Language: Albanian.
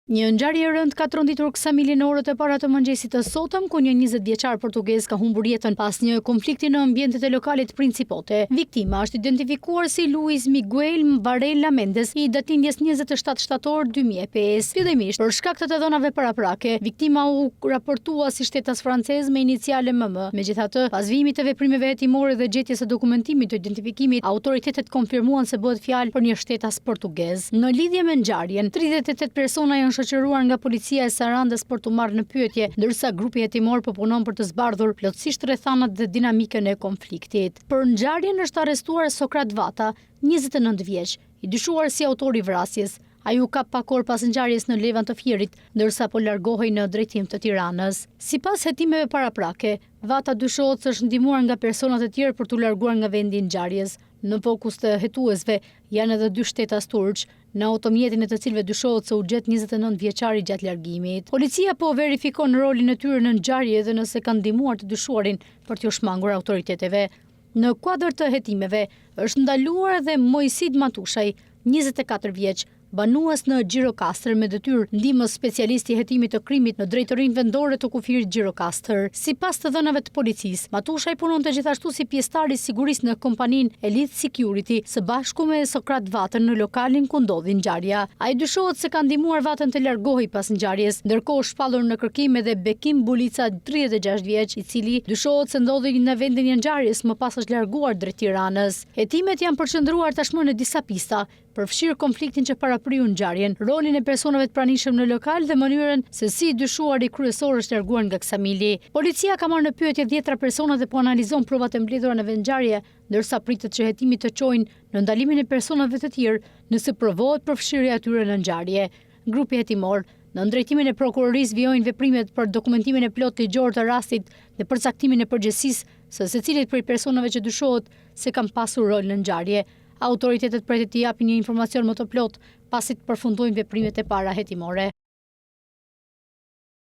Një ngjarje e rëndë ka tronditur Ksamilin në orët e para të mëngjesit të sotëm, ku një 20 vjeçar portugez ka humbur jetën pas një konflikti në ambientet e lokalit Principote. Viktima është identifikuar si Luis Miguel Varela Mendes, i datindjes 27 shtator 2005. Fillimisht, për shkak të dhënave paraprake, viktima u raportua si shtetas francez me iniciale MM. Megjithatë, pas vijimit të veprimeve hetimore dhe gjetjes së dokumentimit të identifikimit, autoritetet konfirmuan se bëhet fjalë për një shtetas portugez. Në lidhje me ngjarjen, 38 persona janë shoqëruar nga policia e Sarandës për të marrë në pyetje, ndërsa grupi hetimor po punon për të zbardhur plotësisht rrethanat dhe dinamikën e konfliktit. Për ngjarjen është arrestuar Sokrat Vata, 29 vjeç, i dyshuar si autori i vrasjes. Ai u kap pa kohë pas ngjarjes në Levan të Fierit, ndërsa po largohej në drejtim të Tiranës. Sipas hetimeve paraprake, Vata dyshohet se është ndihmuar nga persona të tjerë për t'u larguar nga vendi i ngjarjes. Në fokus të hetuesve janë edhe 2 shtetas turq, në automjetin e të cilëve dyshohet se u gjet 29 vjeçari gjatë largimit. Policia po verifikon rolin e tyre në ngjarje dhe nëse kanë ndihmuar të dyshuarin për t'u shmangur autoriteteve. Në kuadër të hetimeve është ndaluar edhe Mojsid Matushaj, 24 vjeç, banues në Gjirokastër me detyrë ndihmës specialisti i hetimit të krimit në drejtorinë vendore të kufirit Gjirokastër. Sipas të dhënave të policisë, Matushaj punonte gjithashtu si pjesëtar i sigurisë në kompaninë Elite Security së bashku me Sokrat Vatën në lokalin ku ndodhi ngjarja. Ai dyshohet se ka ndihmuar Vatën të largohej pas ngjarjes, ndërkohë është shpallur në kërkim edhe Bekim Bulica, 36 vjeç, i cili dyshohet se ndodhi në vendin e ngjarjes më pas është larguar drejt Tiranës. Hetimet janë përqendruar tashmë në disa pista, përfshirë konfliktin që parapriu ngjarjen, rolin e personave të pranishëm në lokal dhe mënyrën se si dyshuari kryesor është larguar nga Ksamili. Policia ka marrë në pyetje 10 persona dhe po analizon provat e mbledhura në vendngjarje, ndërsa pritet që hetimit të çojnë në ndalimin e personave të tjerë nëse provohet përfshirja e tyre në ngjarje. Grupi hetimor në drejtimin e prokurorisë vijojnë veprimet për dokumentimin e plotë ligjor të rastit dhe përcaktimin e përgjegjësisë së secilit prej personave që dyshohet se kanë pasur rol në ngjarje. Autoritetet pretet të japin një informacion më të plotë pasi të përfundojnë veprimet e para hetimore.